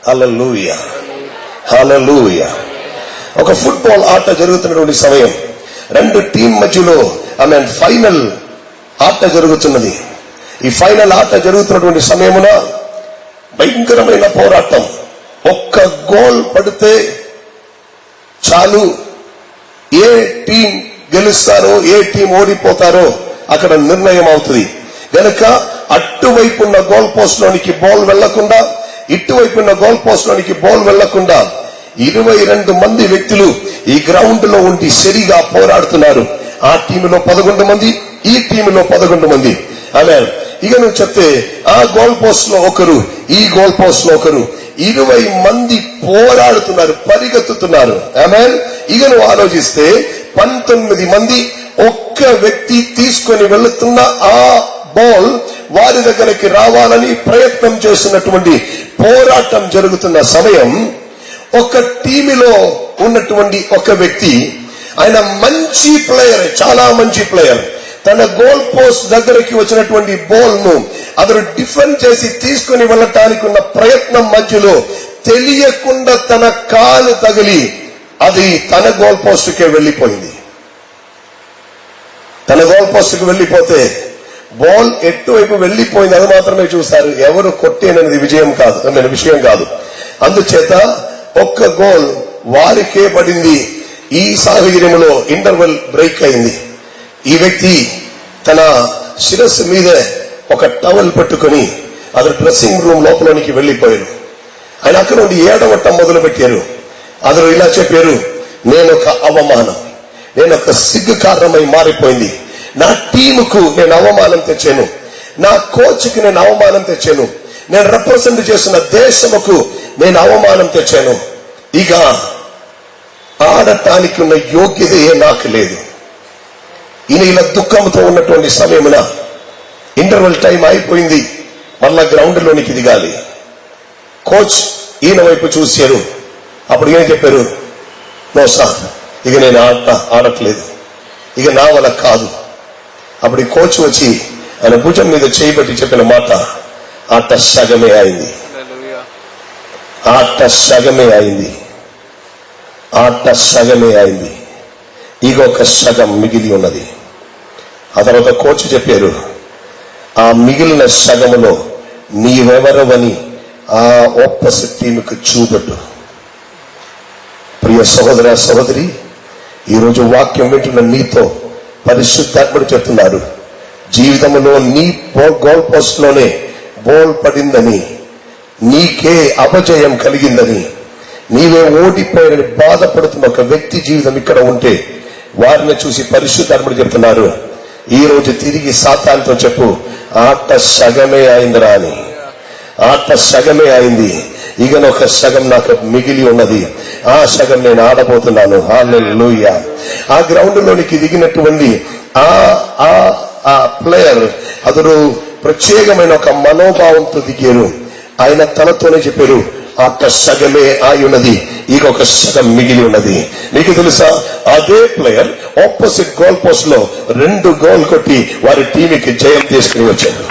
హల్లెలూయా, హల్లెలూయా. ఒక ఫుట్బాల్ ఆట జరుగుతున్నటువంటి సమయం, రెండు టీం మధ్యలో ఫైనల్ ఆట జరుగుతున్నది. ఈ ఫైనల్ ఆట జరుగుతున్నటువంటి సమయమున భయంకరమైన పోరాటం. ఒక్క గోల్ పడితే చాలు, ఏ టీం గెలుస్తారో ఏ టీం ఓడిపోతారో అక్కడ నిర్ణయం అవుతుంది. గనక అటువైపు ఉన్న గోల్ పోస్ట్ లోనికి బాల్ వెళ్లకుండా, ఇటువైపు ఉన్న గోల్ పోస్ట్ లోనికి బాల్ వెళ్లకుండా 22 మంది వ్యక్తులు ఈ గ్రౌండ్ లో ఉండి సరిగా పోరాడుతున్నారు. ఆ టీములో 11 మంది, ఈ టీములో 11 మంది. ఆమేన్. ఇక నువ్వు చెప్తే ఆ గోల్ పోస్ట్ లో ఒకరు, ఈ గోల్ పోస్ట్ లో ఒకరు, 20 మంది పోరాడుతున్నారు, పరిగెత్తుతున్నారు. ఆమేన్. ఇక నువ్వు ఆలోచిస్తే 19 మంది ఒక్క వ్యక్తి తీసుకొని వెళుతున్న ఆ బాల్ వారి దగ్గరికి రావాలని ప్రయత్నం చేస్తున్నటువంటి పోరాటం జరుగుతున్న సమయం, ఒక టీములో ఉన్నటువంటి ఒక వ్యక్తి, ఆయన మంచి ప్లేయర్, చాలా మంచి ప్లేయర్, తన గోల్ పోస్ట్ దగ్గరికి వచ్చినటువంటి బాల్ ను అతను డిఫెండ్ చేసి తీసుకుని వెళ్ళటానికి ఉన్న ప్రయత్నం మధ్యలో తెలియకుండా తన కాలు తగిలి అది తన గోల్ పోస్ట్ కే వెళ్లిపోయింది. తన గోల్ పోస్ట్ కు వెళ్లిపోతే బాల్ ఎటువైపు వెళ్లిపోయింది అది మాత్రమే చూస్తారు. ఎవరు కొట్టేనది విషయం కాదు. అందుచేత ఒక్క గోల్ వారికే పడింది. ఈ సాహచర్యంలో ఇంటర్వెల్ బ్రేక్ అయింది. ఈ వ్యక్తి తన శిరస్సు మీద ఒక టవల్ పట్టుకుని అతను డ్రెస్సింగ్ రూమ్ లోపలికి వెళ్లిపోయారు. ఆయన అక్కడ నుండి ఏడవటం మొదలు పెట్టారు. అతను ఇలా చెప్పారు, నేనొక అవమానం, నేనొక సిగ్గు కారణమై మారిపోయింది. నా టీముకు నేను అవమానం తెచ్చాను, నా కోచ్కి నేను అవమానం తెచ్చాను, నేను రిప్రజెంట్ చేస్తున్న దేశముకు నేను అవమానం తెచ్చాను. ఇక ఆడటానికి ఉన్న యోగ్యతయే నాకు లేదు. ఈయన ఇలా దుఃఖంతో ఉన్నటువంటి సమయమున ఇంటర్వెల్ టైం అయిపోయింది, మళ్ళా గ్రౌండ్ లోనికి దిగాలి. కోచ్ ఈయన వైపు చూశారు. అప్పుడు ఈయన చెప్పారు, నో సార్, ఇక నేను ఆడట్లేదు, ఇక నా వల్ల కాదు. అప్పుడు ఈ కోచ్ వచ్చి ఆయన భుజం మీద చేయబట్టి చెప్పిన మాట, ఆట సగమే అయింది, ఆట సగమే అయింది, ఆట సగమే అయింది, ఇక ఒక సగం మిగిలి ఉన్నది. ఆ తర్వాత కోచ్ చెప్పారు, ఆ మిగిలిన సగములో నీవెవరవని ఆ ఆపోజిట్ టీముకు చూపెట్టు. ప్రియ సహోదర సహోదరి, ఈరోజు వాక్యం వింటున్న నీతో పరిశుద్ధాత్ముడు చెప్తున్నారు, జీవితంలో నీ గోల్ పోస్ట్ లోనే బోల్ పడిందని, నీకే అపజయం కలిగిందని, నీవే ఓడిపోయారని బాధపడుతున్న ఒక వ్యక్తి జీవితం ఇక్కడ ఉంటే వారిని చూసి పరిశుద్ధాత్ముడు చెప్తున్నారు, ఈ రోజు తిరిగి సాతానుతో చెప్పు, ఆట సగమే అయిందిరా అని, ఆట సగమే అయింది, ఇకనొక సగం నాకు మిగిలి ఉన్నది, ఆ సగం నేను ఆడబోతున్నాను. హల్లెలూయా. ఆ గ్రౌండ్ లోనికి దిగినటువంటి ఆ ప్లేయర్ అతడు ప్రత్యేకమైన ఒక మనోభావంతో దిగారు. ఆయన తనతోనే చెప్పారు, ఆట సగమే ఆయున్నది, ఇంకొక సగం మిగిలి ఉన్నది. మీకు తెలుసా, అదే ప్లేయర్ ఆపోజిట్ గోల్ పోస్ట్ లో 2 గోల్ కొట్టి వారి టీంకి జయం తీసుకుని వచ్చాడు.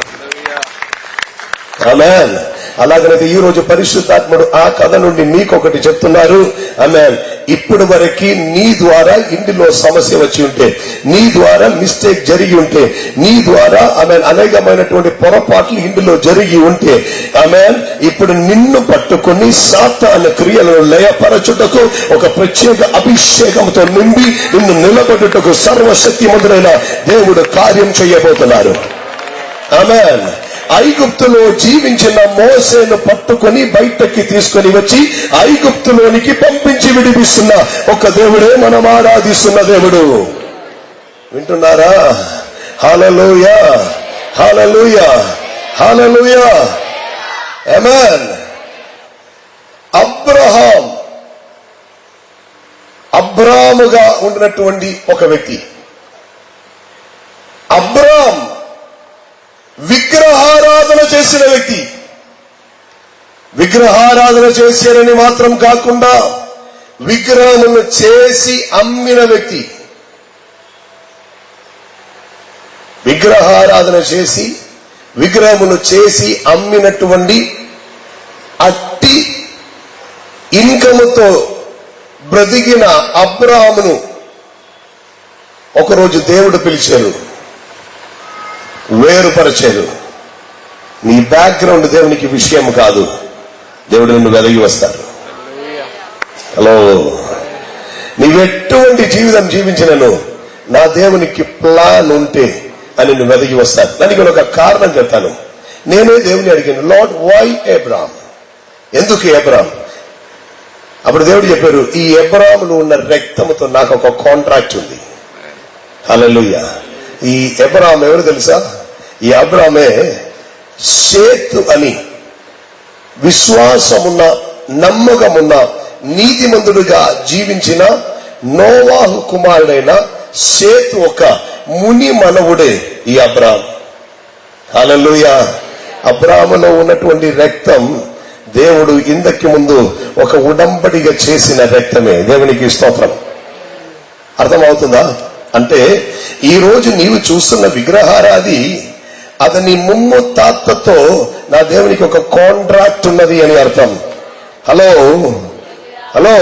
ఆమేన్. అలాగనైతే ఈ రోజు పరిశుద్ధాత్ముడు ఆ కథ నుండి మీకొకటి చెప్తున్నారు. ఆమేన్. ఇప్పుడు వరకు నీ ద్వారా ఇంటిలో సమస్య వచ్చి ఉంటే, నీ ద్వారా మిస్టేక్ జరిగి ఉంటే, నీ ద్వారా ఆమేన్ అనేకమైనటువంటి పొరపాట్లు ఇంటిలో జరిగి ఉంటే, ఆమేన్, ఇప్పుడు నిన్ను పట్టుకుని సాతాను క్రియలను లయపరచుటకు ఒక ప్రత్యేక అభిషేకంతో నిండి నిన్ను నిలబడుటకు సర్వశక్తిమంతుడైన దేవుడు కార్యం చేయబోతున్నారు. ఆమేన్. ఐగుప్తులో జీవించిన మోసేను పట్టుకొని బయటకి తీసుకొని వచ్చి ఐగుప్తులోనికి పంపించి విడిపిస్తున్న ఒక దేవుడే మనం ఆరాధిస్తున్న దేవుడు. వింటున్నారా? హల్లెలూయా, హల్లెలూయా, హల్లెలూయా. ఆమేన్. అబ్రాముగా ఉన్నటువంటి ఒక వ్యక్తి, అబ్రాం విగ్రహారాధన చేసిన వ్యక్తి. విగ్రహారాధన చేశారని మాత్రం కాకుండా విగ్రహమును చేసి అమ్మిన వ్యక్తి. విగ్రహారాధన చేసి విగ్రహమును చేసి అమ్మినటువంటి అట్టి ఇన్కముతో బ్రతికిన అబ్రాహామును ఒకరోజు దేవుడు పిలిచారు, వేరుపరిచారు. నీ బ్యాక్గ్రౌండ్ దేవునికి విషయం కాదు, దేవుడు నిన్ను వెదగి వస్తాడు. హలో, నీవెటువంటి జీవితం జీవించినను నా దేవునికి ప్లాన్ ఉంటే అని నువ్వు వెదగి వస్తాడు. దానికి నేను ఒక కారణం చెప్తాను. నేనే దేవుని అడిగాను, లార్డ్ వై అబ్రహాం, ఎందుకు అబ్రహాం? అప్పుడు దేవుడు చెప్పారు, ఈ అబ్రహాములో ఉన్న రక్తముతో నాకు ఒక కాంట్రాక్ట్ ఉంది. హల్లెలూయా. ఈ అబ్రహాం ఎవరు తెలుసా? ఈ అబ్రహామే షేతు అని విశ్వాసమున్న నమ్మకమున్న నీతిమంతుడిగా జీవించిన నోవాహు కుమారుడైన షేతు ఒక ముని మనవుడే ఈ అబ్రహాం. హల్లెలూయా. అబ్రహాములో ఉన్నటువంటి రక్తం దేవుడు ఇందకి ముందు ఒక ఉడంబడిగా చేసిన రక్తమే. దేవునికి స్తోత్రం. అర్థమవుతుందా? అంటే ఈ రోజు నీవు చూస్తున్న విగ్రహారాధి అతని ముమ్ముతాతతో నా దేవునికి ఒక కాంట్రాక్ట్ ఉన్నది అని అర్థం. హలో హలో,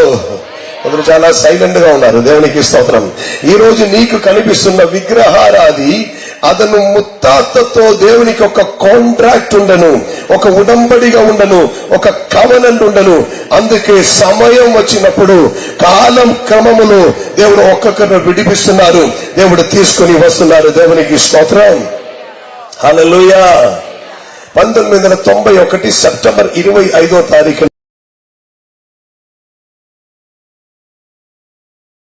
కొందరు చాలా సైలెంట్ గా ఉన్నారు. దేవునికి స్తోత్రం. ఈ రోజు నీకు కనిపిస్తున్న విగ్రహారాధి అతను ముత్తాతతో దేవునికి ఒక కాంట్రాక్ట్ ఉండను, ఒక ఉడంబడిగా ఉండను, ఒక కవనెంట్ ఉండను. అందుకే సమయం వచ్చినప్పుడు కాలం క్రమములో దేవుడు ఒక్కొక్కరు విడిపిస్తున్నారు, దేవుడు తీసుకుని వస్తున్నారు. దేవునికి స్తోత్రం. హల్లెలూయా. 1991 సెప్టెంబర్ 25వ తారీఖు